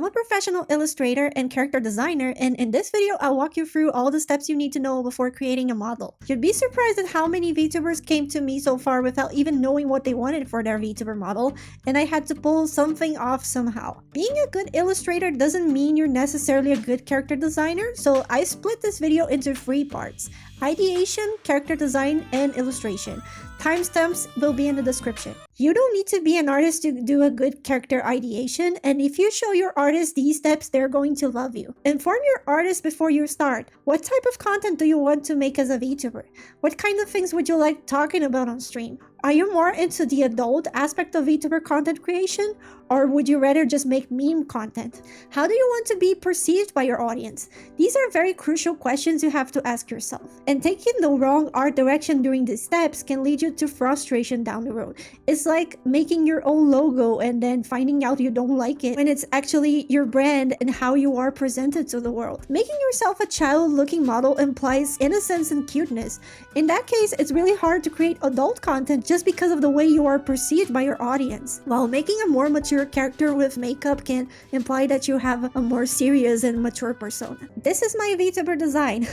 I'm a professional illustrator and character designer, and in this video I'll walk you through all the steps you need to know before creating a model. You'd be surprised at how many VTubers came to me so far without even knowing what they wanted for their VTuber model, and I had to pull something off somehow. Being a good illustrator doesn't mean you're necessarily a good character designer, so I split this video into 3 parts: ideation, character design, and illustration. Timestamps will be in the description. You don't need to be an artist to do a good character ideation, and if you show your artist these steps, they're going to love you. Inform your artist before you start. What type of content do you want to make as a VTuber? What kind of things would you like talking about on stream? Are you more into the adult aspect of VTuber content creation, or would you rather just make meme content? How do you want to be perceived by your audience? These are very crucial questions you have to ask yourself. And taking the wrong art direction during these steps can lead you to frustration down the road. It's like making your own logo and then finding out you don't like it when it's actually your brand and how you are presented to the world. Making yourself a child-looking model implies innocence and cuteness. In that case, it's really hard to create adult content just because of the way you are perceived by your audience. While making a more mature character with makeup can imply that you have a more serious and mature persona. This is my VTuber design.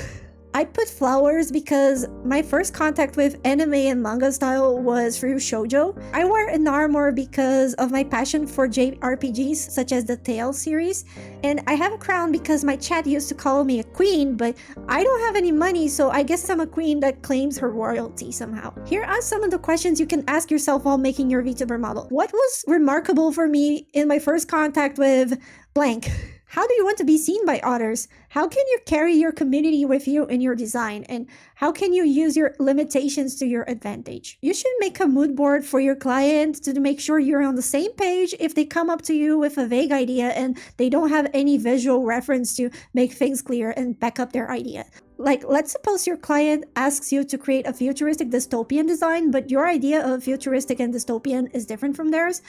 I put flowers because my first contact with anime and manga style was through shoujo. I wear an armor because of my passion for JRPGs such as the Tales series, and I have a crown because my chat used to call me a queen, but I don't have any money, so I guess I'm a queen that claims her royalty somehow. Here are some of the questions you can ask yourself while making your VTuber model. What was remarkable for me in my first contact with blank? How do you want to be seen by others? How can you carry your community with you in your design? And how can you use your limitations to your advantage? You should make a mood board for your client to make sure you're on the same page if they come up to you with a vague idea and they don't have any visual reference to make things clear and back up their idea. Like, let's suppose your client asks you to create a futuristic dystopian design, but your idea of futuristic and dystopian is different from theirs.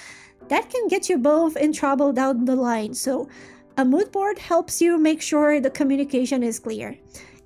That can get you both in trouble down the line. So a mood board helps you make sure the communication is clear.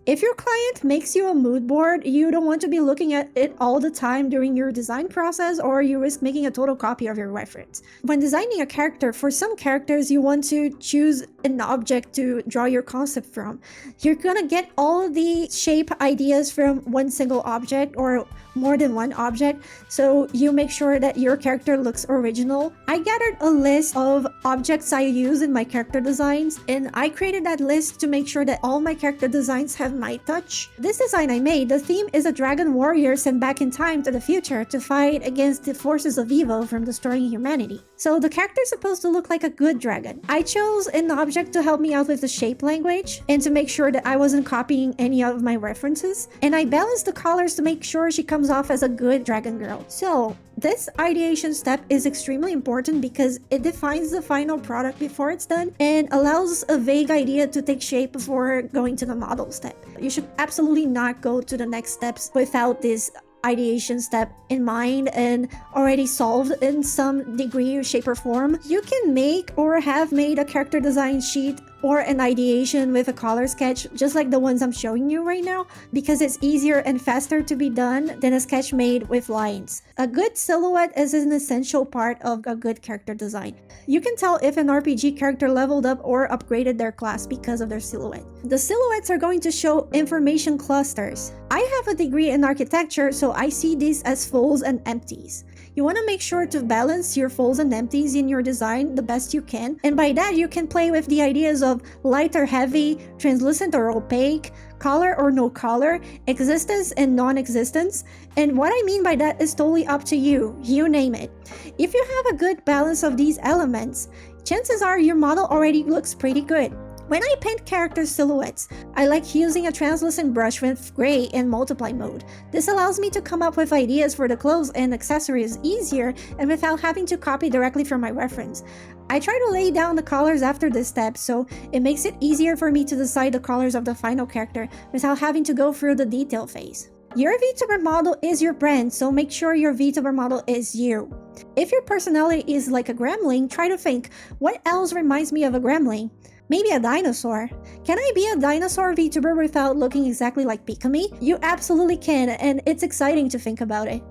If your client makes you a mood board, you don't want to be looking at it all the time during your design process, or you risk making a total copy of your reference. When designing a character, for some characters you want to choose an object to draw your concept from. You're gonna get all the shape ideas from one single object or more than one object, so you make sure that your character looks original. I gathered a list of objects I use in my character designs, and I created that list to make sure that all my character designs have my touch. This design I made, the theme is a dragon warrior sent back in time to the future to fight against the forces of evil from destroying humanity. So the character is supposed to look like a good dragon. I chose an object to help me out with the shape language and to make sure that I wasn't copying any of my references, and I balanced the colors to make sure she comes off as a good dragon girl. So this ideation step is extremely important because it defines the final product before it's done and allows a vague idea to take shape before going to the model step. You should absolutely not go to the next steps without this ideation step in mind and already solved in some degree, shape, or form. You can make or have made a character design sheet or an ideation with a color sketch, just like the ones I'm showing you right now, because it's easier and faster to be done than a sketch made with lines. A good silhouette is an essential part of a good character design. You can tell if an RPG character leveled up or upgraded their class because of their silhouette. The silhouettes are going to show information clusters. I have a degree in architecture, so I see these as fulls and empties. You want to make sure to balance your fulls and empties in your design the best you can, and by that you can play with the ideas of light or heavy, translucent or opaque, color or no color, existence and non-existence, and what I mean by that is totally up to you. You name it. If you have a good balance of these elements, chances are your model already looks pretty good. When I paint character silhouettes, I like using a translucent brush with gray in multiply mode. This allows me to come up with ideas for the clothes and accessories easier and without having to copy directly from my reference. I try to lay down the colors after this step, so it makes it easier for me to decide the colors of the final character without having to go through the detail phase. Your VTuber model is your brand, so make sure your VTuber model is you. If your personality is like a gremlin, try to think, what else reminds me of a gremlin? Maybe a dinosaur. Can I be a dinosaur VTuber without looking exactly like PIXIV? You absolutely can, and it's exciting to think about it.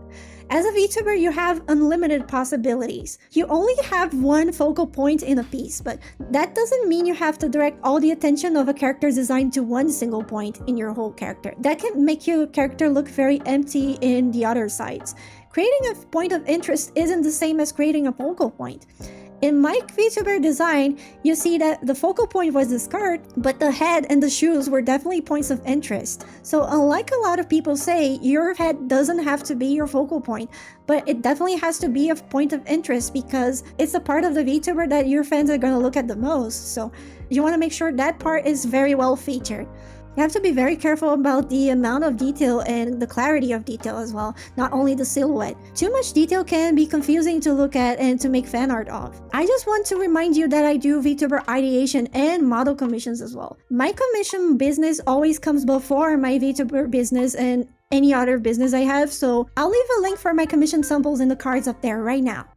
As a VTuber, you have unlimited possibilities. You only have one focal point in a piece, but that doesn't mean you have to direct all the attention of a character's design to one single point in your whole character. That can make your character look very empty in the other sides. Creating a point of interest isn't the same as creating a focal point. In my VTuber design, you see that the focal point was the skirt, but the head and the shoes were definitely points of interest. So unlike a lot of people say, your head doesn't have to be your focal point, but it definitely has to be a point of interest because it's a part of the VTuber that your fans are going to look at the most. So you want to make sure that part is very well featured. You have to be very careful about the amount of detail and the clarity of detail as well, not only the silhouette. Too much detail can be confusing to look at and to make fan art of. I just want to remind you that I do VTuber ideation and model commissions as well. My commission business always comes before my VTuber business and any other business I have, so I'll leave a link for my commission samples in the cards up there right now.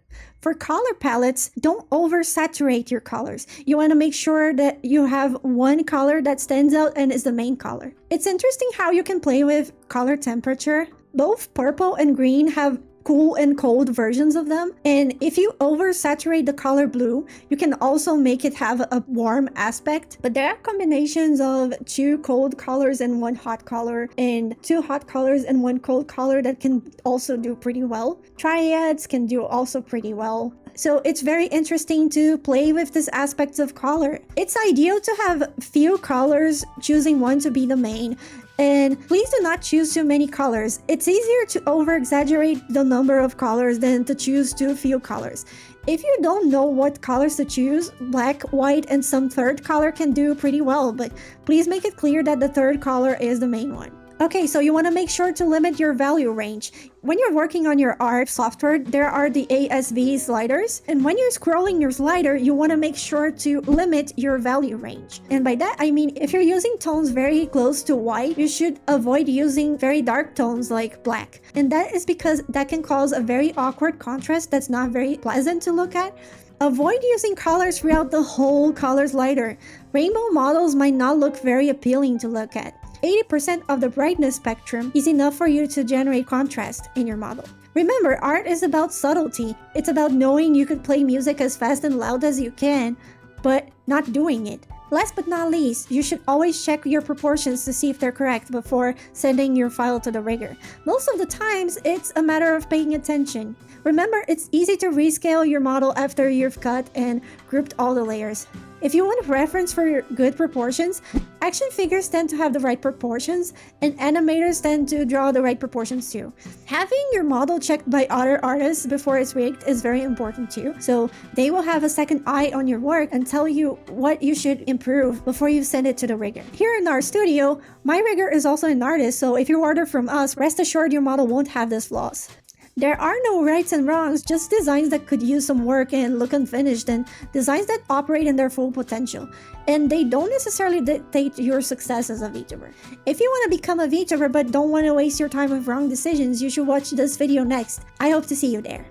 For color palettes, don't oversaturate your colors. You want to make sure that you have one color that stands out and is the main color. It's interesting how you can play with color temperature. Both purple and green have cool and cold versions of them, and if you oversaturate the color blue, you can also make it have a warm aspect. But there are combinations of 2 cold colors and 1 hot color, and 2 hot colors and 1 cold color that can also do pretty well. Triads can do also pretty well. So it's very interesting to play with these aspects of color. It's ideal to have few colors, choosing one to be the main. And please do not choose too many colors. It's easier to over-exaggerate the number of colors than to choose too few colors. If you don't know what colors to choose, black, white, and some third color can do pretty well, but please make it clear that the third color is the main one. Okay, so you want to make sure to limit your value range. When you're working on your art software, there are the ASV sliders, and when you're scrolling your slider, you want to make sure to limit your value range. And by that, I mean if you're using tones very close to white, you should avoid using very dark tones like black. And that is because that can cause a very awkward contrast that's not very pleasant to look at. Avoid using colors throughout the whole color slider. Rainbow models might not look very appealing to look at. 80% of the brightness spectrum is enough for you to generate contrast in your model. Remember, art is about subtlety. It's about knowing you could play music as fast and loud as you can, but not doing it. Last but not least, you should always check your proportions to see if they're correct before sending your file to the rigger. Most of the times, it's a matter of paying attention. Remember, it's easy to rescale your model after you've cut and grouped all the layers. If you want a reference for your good proportions, action figures tend to have the right proportions, and animators tend to draw the right proportions too. Having your model checked by other artists before it's rigged is very important too, so they will have a second eye on your work and tell you what you should improve before you send it to the rigger. Here in our studio, my rigger is also an artist, so if you order from us, rest assured your model won't have these flaws. There are no rights and wrongs, just designs that could use some work and look unfinished, and designs that operate in their full potential. And they don't necessarily dictate your success as a VTuber. If you want to become a VTuber but don't want to waste your time with wrong decisions, you should watch this video next. I hope to see you there.